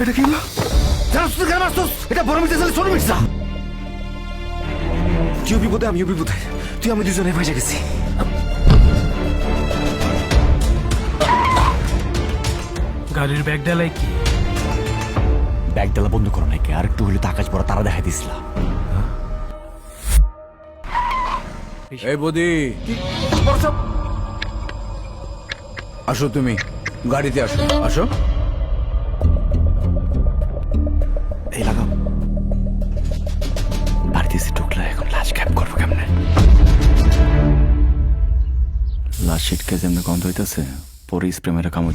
এটা কি হলো? জানাস তুই কেন মারছিস? এটা বড় মির্জা ছোট মির্জা। তুইও বিপদে আমিও বিপদে, তুই আমি দুজনে ফাঁসে গেছি। গাড়ির ব্যাগ ডালাই কি? ব্যাগ ডালা বন্ধ করো নাকি? আর একটু হলে তো আকাশ বড় তারা দেখা দিছিল। এই বদি, আসো তুমি গাড়িতে আসো। আসো। এই লাগাও। বাড়িতে এসে ঢুকলে এখন লাশ ক্যাপ করবো কেমনে? লাশ ছিটকে যেমনি গন্ধ হইতেছে, পরে স্প্রে মেরে কামড়